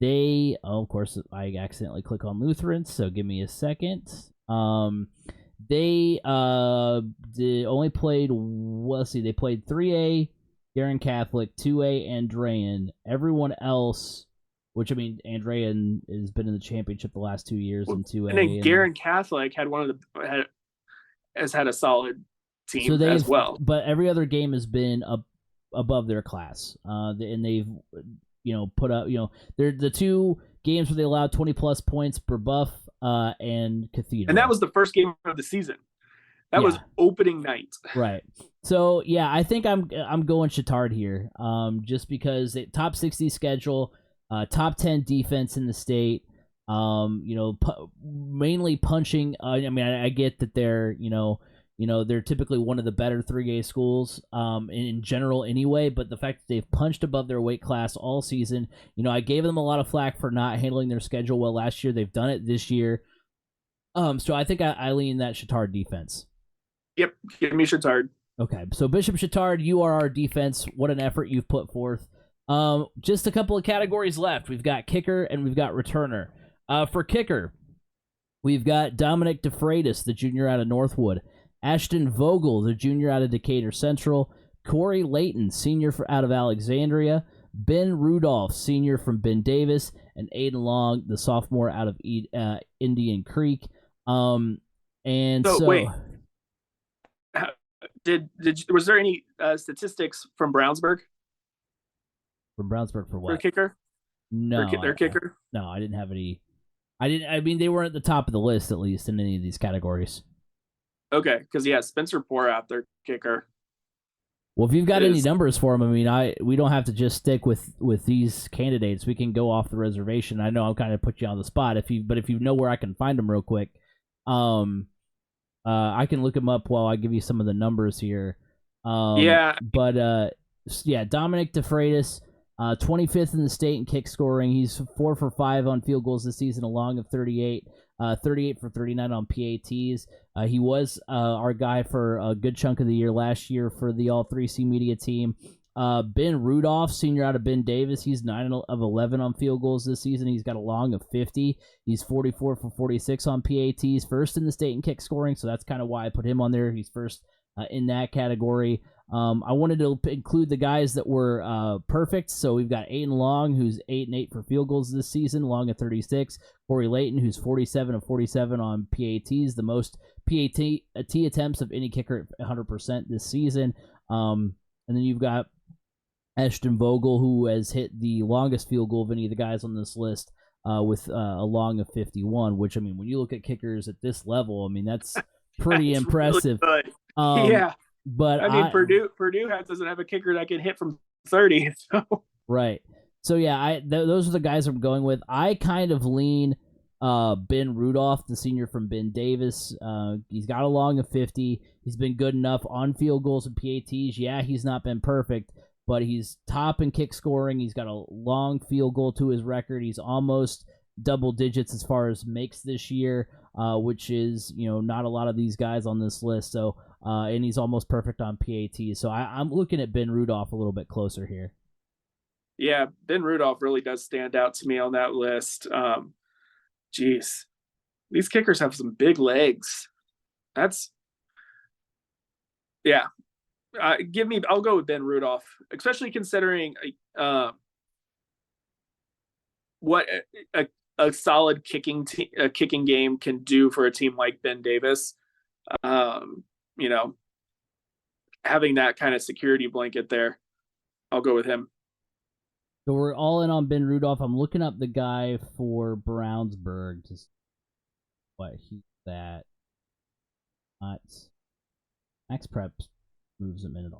of course I accidentally click on Lutheran, so give me a second. They only played, they played 3A Garin Catholic, 2A Andrean. Everyone else, which Andrean has been in the championship the last 2 years in 2A. And then Garin Catholic has had a solid team as well. But every other game has been above their class. And they've put up, they're the two games where they allowed 20-plus points, Brebeuf and Cathedral. And that was the first game of the season. That was opening night. Right. So, yeah, I think I'm going Chittard here, just because top 60 schedule, top 10 defense in the state, mainly punching. I get that they're, they're typically one of the better 3A schools in general anyway, but the fact that they've punched above their weight class all season, I gave them a lot of flack for not handling their schedule well last year. They've done it this year. So I think I lean that Chittard defense. Yep, give me Chittard. Okay, so Bishop Chittard, you are our defense. What an effort you've put forth. Just a couple of categories left. We've got kicker and we've got returner. For kicker, we've got Dominic DeFreitas, the junior out of Northwood. Ashton Vogel, the junior out of Decatur Central. Corey Layton, senior out of Alexandria. Ben Rudolph, senior from Ben Davis. And Aiden Long, the sophomore out of Indian Creek. Wait. Was there any statistics from Brownsburg? From Brownsburg for what? For kicker? No. Their kicker? No, I didn't have any. They weren't at the top of the list, at least, in any of these categories. Okay, because, Spencer Porath, their kicker. Well, if you've got any numbers for him, we don't have to just stick with these candidates. We can go off the reservation. I know I'm kind of put you on the spot, but if you know where I can find them real quick, I can look him up while I give you some of the numbers here. Dominic DeFreitas, 25th in the state in kick scoring. He's 4 for 5 on field goals this season, a long of 38. 38 for 39 on PATs. He was our guy for a good chunk of the year last year for the All 3C Media team. Ben Rudolph, senior out of Ben Davis, he's 9 of 11 on field goals this season. He's got a long of 50. He's 44 for 46 on PATs, first in the state in kick scoring, so that's kind of why I put him on there. He's first in that category. I wanted to include the guys that were perfect, so we've got Aiden Long, who's 8 and 8 for field goals this season, long of 36. Corey Layton, who's 47 of 47 on PATs, the most PAT attempts of any kicker at 100% this season. And then you've got Ashton Vogel, who has hit the longest field goal of any of the guys on this list with a long of 51, which, when you look at kickers at this level, that's pretty impressive. Really good. But Purdue doesn't have a kicker that can hit from 30. So. Right. So, those are the guys I'm going with. I kind of lean Ben Rudolph, the senior from Ben Davis. He's got a long of 50. He's been good enough on field goals and PATs. Yeah, he's not been perfect, but he's top in kick scoring. He's got a long field goal to his record. He's almost double digits as far as makes this year, which is, not a lot of these guys on this list. So, and he's almost perfect on PAT. So I'm looking at Ben Rudolph a little bit closer here. Yeah, Ben Rudolph really does stand out to me on that list. These kickers have some big legs. I'll go with Ben Rudolph, especially considering what a solid kicking game can do for a team like Ben Davis. Having that kind of security blanket there, I'll go with him. So we're all in on Ben Rudolph. I'm looking up the guy for Brownsburg. Just what he's at. Max Prep moves him in at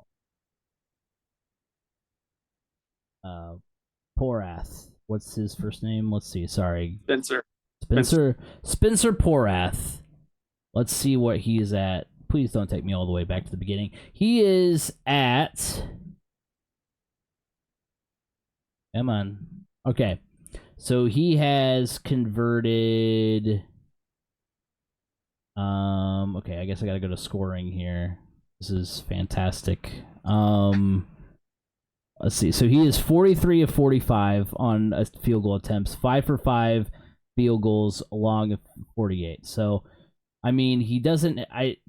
all. Porath. What's his first name? Let's see. Sorry. Spencer Porath. Let's see what he is at. Please don't take me all the way back to the beginning. He is at... Come on. Okay. So he has converted... Okay, I guess I gotta go to scoring here. This is fantastic. Let's see. So he is 43 of 45 on field goal attempts, 5 for 5 field goals, along of 48. So, he doesn't.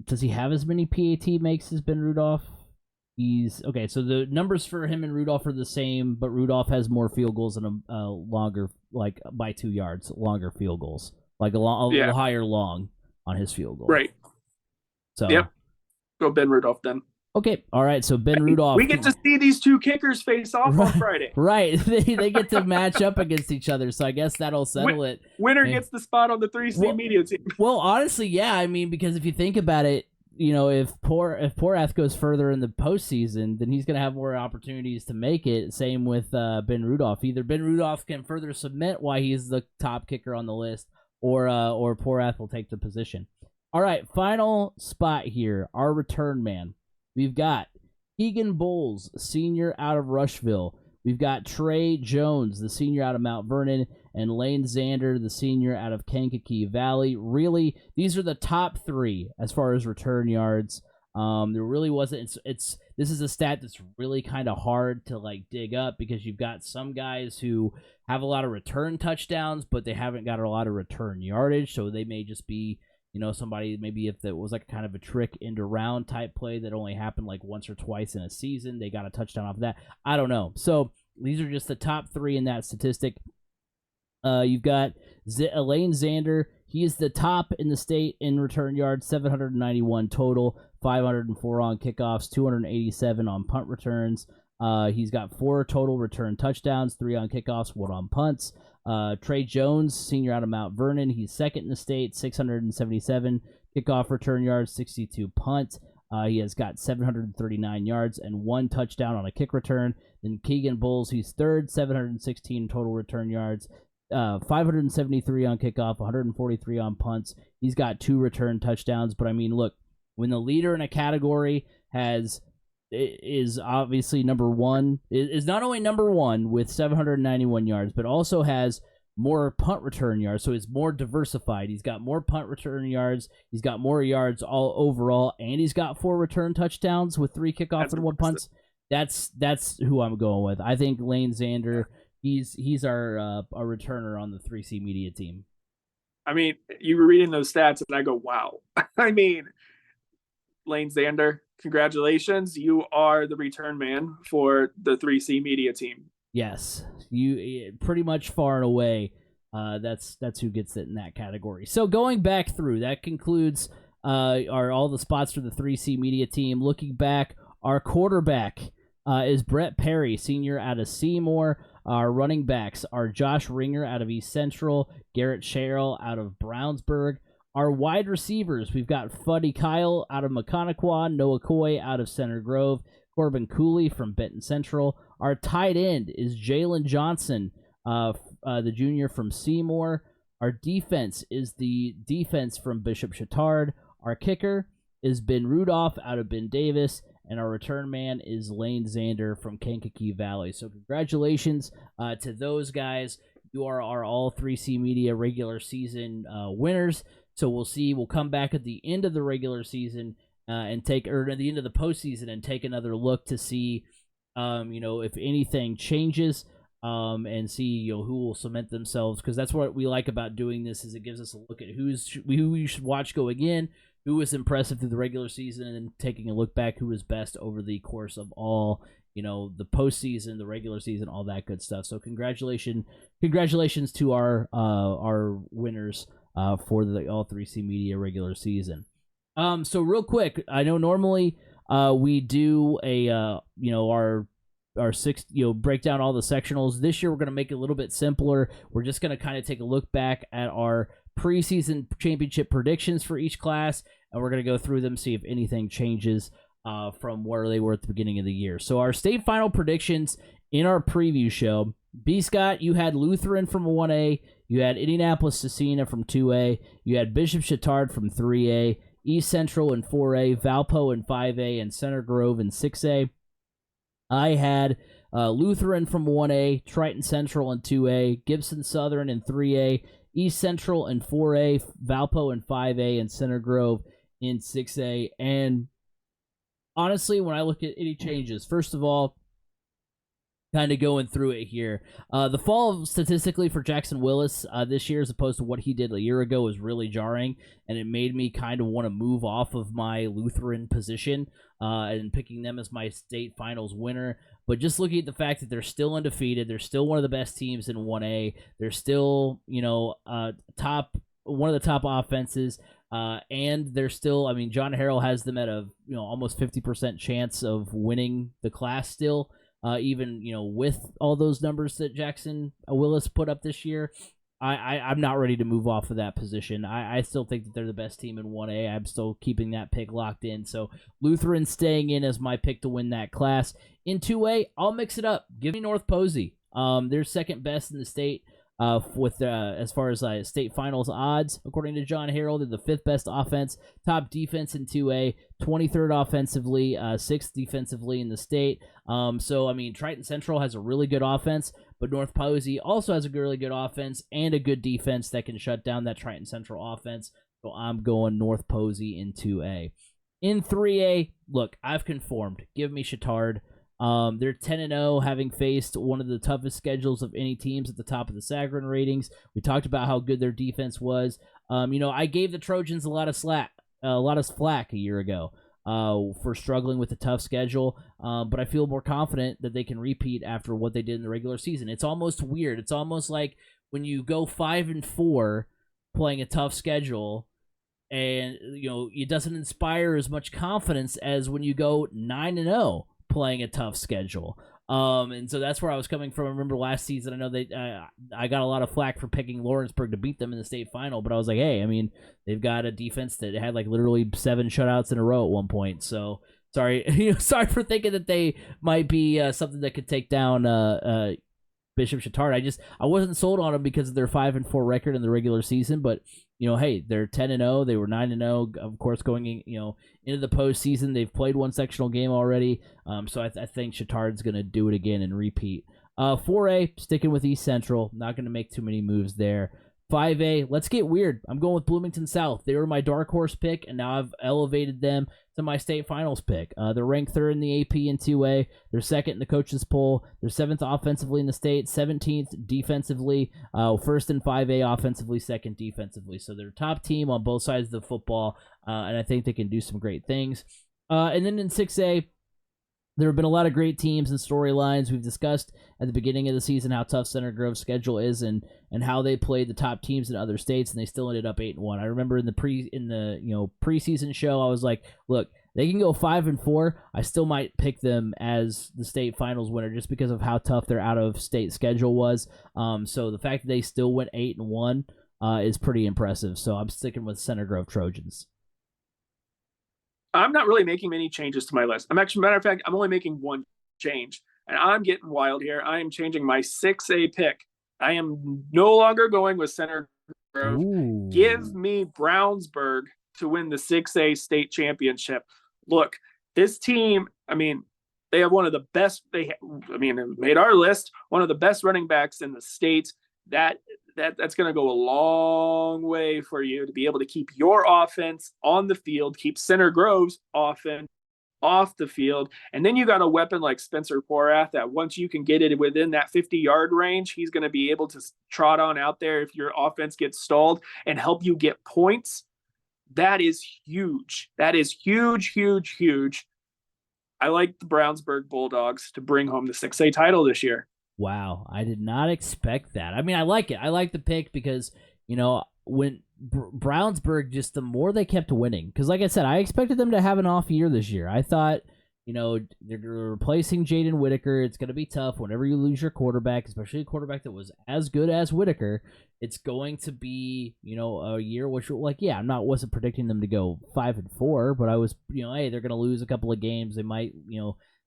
Does he have as many PAT makes as Ben Rudolph? He's okay. So the numbers for him and Rudolph are the same, but Rudolph has more field goals and a longer, like by 2 yards, longer field goals, like a higher long on his field goal. Right. So yep. Go Ben Rudolph then. Okay, all right. So Ben Rudolph. We get to see these two kickers face off on Friday. Right, they get to match up against each other. So I guess that'll settle it. Winner gets the spot on the 3C media team. Well, honestly, yeah. I mean, because if you think about it, if Porath goes further in the postseason, then he's going to have more opportunities to make it. Same with Ben Rudolph. Either Ben Rudolph can further cement why he's the top kicker on the list, or Porath will take the position. All right, final spot here. Our return man. We've got Keegan Bowles, senior out of Rushville. We've got Trey Jones, the senior out of Mount Vernon, and Lane Zander, the senior out of Kankakee Valley. Really, these are the top three as far as return yards. There really wasn't. This is a stat that's really kind of hard to dig up because you've got some guys who have a lot of return touchdowns, but they haven't got a lot of return yardage, so they may just be somebody, maybe if it was kind of a trick end around type play that only happened once or twice in a season, they got a touchdown off of that. I don't know. So these are just the top three in that statistic. You've got Lane Zander. He is the top in the state in return yards, 791 total, 504 on kickoffs, 287 on punt returns. He's got 4 total return touchdowns, 3 on kickoffs, 1 on punts. Trey Jones, senior out of Mount Vernon, he's second in the state, 677 kickoff return yards, 62 punt. He has got 739 yards and 1 touchdown on a kick return. Then Keegan Bowles, he's third, 716 total return yards, 573 on kickoff, 143 on punts. He's got 2 return touchdowns. But I mean, look, when the leader in a category is obviously number one, is not only number one with 791 yards, but also has more punt return yards, so it's more diversified. He's got more punt return yards, he's got more yards all overall, and he's got 4 return touchdowns with 3 kickoffs and 1 punts. That's who I'm going with. I think Lane Zander, he's our returner on the 3C media team. I mean, you were reading those stats, and I go, wow. I mean, Lane Zander, congratulations. You are the return man for the 3C media team. Yes, you pretty much far and away. That's who gets it in that category. So going back through, that concludes all the spots for the 3C media team. Looking back, our quarterback is Brett Perry, senior out of Seymour. Our running backs are Josh Ringer out of East Central, Garrett Sherrill out of Brownsburg. Our wide receivers, we've got Fuddy Kyle out of Maconaquah, Noah Coy out of Center Grove, Corbin Cooley from Benton Central. Our tight end is Jalen Johnson, the junior from Seymour. Our defense is the defense from Bishop Chatard. Our kicker is Ben Rudolph out of Ben Davis. And our return man is Lane Zander from Kankakee Valley. So congratulations to those guys. You are our all 3C Media regular season winners. So we'll come back at the end of the regular season at the end of the postseason and take another look to see, if anything changes, and see, who will cement themselves. Because that's what we like about doing this, is it gives us a look at who you should watch go again, who was impressive through the regular season, and then taking a look back who was best over the course of all, the postseason, the regular season, all that good stuff. So congratulations to our winners for the All 3C Media regular season. So real quick, I know normally we do a our six break down all the sectionals. This year we're going to make it a little bit simpler. We're just going to kind of take a look back at our preseason championship predictions for each class, and we're going to go through them, see if anything changes from where they were at the beginning of the year. So our state final predictions in our preview show: B. Scott, you had Lutheran from 1A, you had Indianapolis Cecina from 2A, you had Bishop Chatard from 3A, East Central in 4A, Valpo in 5A, and Center Grove in 6A. I had Lutheran from 1A, Triton Central in 2A, Gibson Southern in 3A, East Central in 4A, Valpo in 5A, and Center Grove in 6A. And honestly, when I look at any changes, first of all, kind of going through it here, the fall statistically for Jackson Willis this year as opposed to what he did a year ago is really jarring, and it made me kind of want to move off of my Lutheran position and picking them as my state finals winner. But just looking at the fact that they're still undefeated, they're still one of the best teams in 1A, they're still one of the top offenses. And they're still, I mean, John Harrell has them at a almost 50% chance of winning the class still, even with all those numbers that Jackson Willis put up this year. I'm not ready to move off of that position. I still think that they're the best team in 1A. I'm still keeping that pick locked in. So Lutheran staying in as my pick to win that class. In 2A, I'll mix it up. Give me North Posey. They're second best in the state with as far as state finals odds. According to John Harrell, they're the fifth best offense, top defense in 2A, 23rd offensively, 6th defensively in the state. So, I mean, Triton Central has a really good offense, but North Posey also has a really good offense and a good defense that can shut down that Triton Central offense. So I'm going North Posey in 2A. In 3A, look, I've conformed. Give me Chittard. They're 10-0, having faced one of the toughest schedules of any teams at the top of the Sagarin ratings. We talked about how good their defense was. I gave the Trojans a lot of flack a year ago for struggling with a tough schedule, but I feel more confident that they can repeat after what they did in the regular season. It's almost weird. It's almost like when you go 5-4 playing a tough schedule, and it doesn't inspire as much confidence as when you go 9-0 playing a tough schedule. And so that's where I was coming from. I remember last season, I know I got a lot of flack for picking Lawrenceburg to beat them in the state final, but I was like, hey, I mean, they've got a defense that had like literally 7 shutouts in a row at one point. So sorry, sorry for thinking that they might be something that could take down Bishop Chittard. I wasn't sold on them because of their 5-4 record in the regular season, but hey, they're 10-0. They were 9-0, of course, going into the postseason. They've played one sectional game already, so I think Chittard's going to do it again and repeat. 4A, sticking with East Central. Not going to make too many moves there. 5A, let's get weird. I'm going with Bloomington South. They were my dark horse pick, and now I've elevated them to my state finals pick. They're ranked 3rd in the AP in 2A. They're 2nd in the coaches poll. They're 7th offensively in the state, 17th defensively, 1st in 5A offensively, 2nd defensively. So they're top team on both sides of the football, and I think they can do some great things. And then in 6A, there have been a lot of great teams and storylines. We've discussed at the beginning of the season how tough Center Grove's schedule is and how they played the top teams in other states, and they still ended up 8-1. I remember in the preseason show, I was like, look, they can go 5-4. I still might pick them as the state finals winner just because of how tough their out of state schedule was. So the fact that they still went 8-1 is pretty impressive. So I'm sticking with Center Grove Trojans. I'm not really making many changes to my list. Matter of fact, I'm only making one change, and I'm getting wild here. I am changing my 6A pick. I am no longer going with Center Grove. Ooh. Give me Brownsburg to win the 6A state championship. Look, this team, they have one of the best. It made our list, one of the best running backs in the state. That's going to go a long way for you to be able to keep your offense on the field, keep Center Grove's offense off the field. And then you got a weapon like Spencer Porath that once you can get it within that 50-yard range, he's going to be able to trot on out there if your offense gets stalled and help you get points. That is huge. That is huge, huge, huge. I like the Brownsburg Bulldogs to bring home the 6A title this year. Wow, I did not expect that. I like it. I like the pick because, when Brownsburg, just the more they kept winning, because like I said, I expected them to have an off year this year. I thought, they're replacing Jaden Whitaker. It's going to be tough whenever you lose your quarterback, especially a quarterback that was as good as Whitaker. It's going to be, a year which, wasn't predicting them to go 5-4, but I was, hey, they're going to lose a couple of games. They might,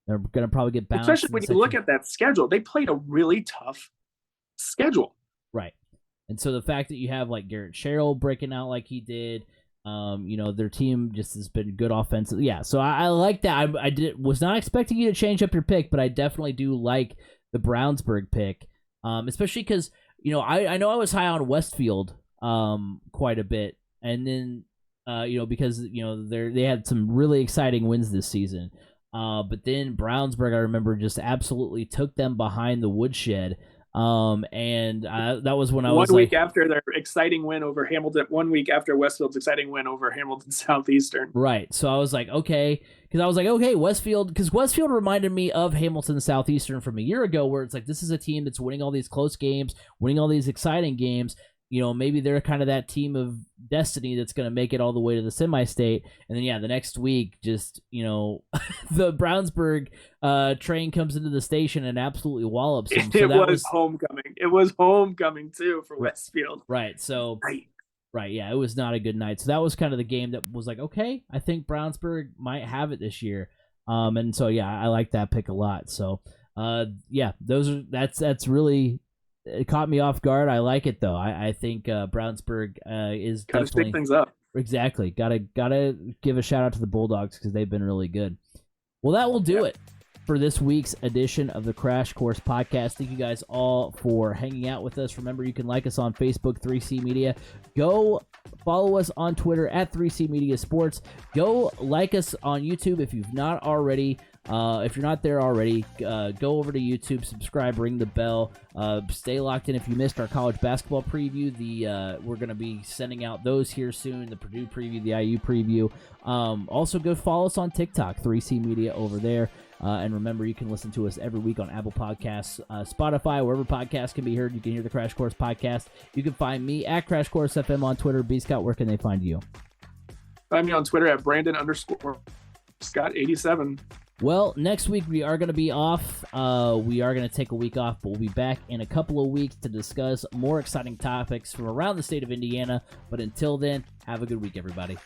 they're going to probably get bounced. Especially when you look at that schedule. They played a really tough schedule. Right. And so the fact that you have like Garrett Sherrill breaking out like he did, their team just has been good offensively. Yeah, so I like that. I was not expecting you to change up your pick, but I definitely do like the Brownsburg pick, especially because, I know I was high on Westfield quite a bit. And then, because, they had some really exciting wins this season. But then Brownsburg, I remember, just absolutely took them behind the woodshed. And that was when I was 1 week after their exciting win over Hamilton, 1 week after Westfield's exciting win over Hamilton Southeastern. Right. So I was like, okay, Westfield, because Westfield reminded me of Hamilton Southeastern from a year ago, where it's like, this is a team that's winning all these close games, winning all these exciting games. maybe they're kind of that team of destiny that's going to make it all the way to the semi-state. And then, the next week, just, the Brownsburg train comes into the station and absolutely wallops them. So it was homecoming. It was homecoming, too, for Westfield. Right. So, right. Yeah, it was not a good night. So that was kind of the game that was like, okay, I think Brownsburg might have it this year. And so, I like that pick a lot. So, that's really... It caught me off guard. I like it though. I think Brownsburg is gotta definitely stick things up. Exactly. Gotta give a shout out to the Bulldogs because they've been really good. Well, that will do it for this week's edition of the Crash Course Podcast. Thank you guys all for hanging out with us. Remember, you can like us on Facebook, 3C Media. Go follow us on Twitter at 3C Media Sports. Go like us on YouTube if you've not already. If you're not there already, go over to YouTube, subscribe, ring the bell, stay locked in. If you missed our college basketball preview, we're going to be sending out those here soon, the Purdue preview, the IU preview. Also, go follow us on TikTok, 3C Media over there. And remember, you can listen to us every week on Apple Podcasts, Spotify, wherever podcasts can be heard. You can hear the Crash Course Podcast. You can find me at Crash Course FM on Twitter. B. Scott, where can they find you? Find me on Twitter at Brandon_Scott87. Well, next week we are going to be off. We are going to take a week off, but we'll be back in a couple of weeks to discuss more exciting topics from around the state of Indiana. But until then, have a good week, everybody.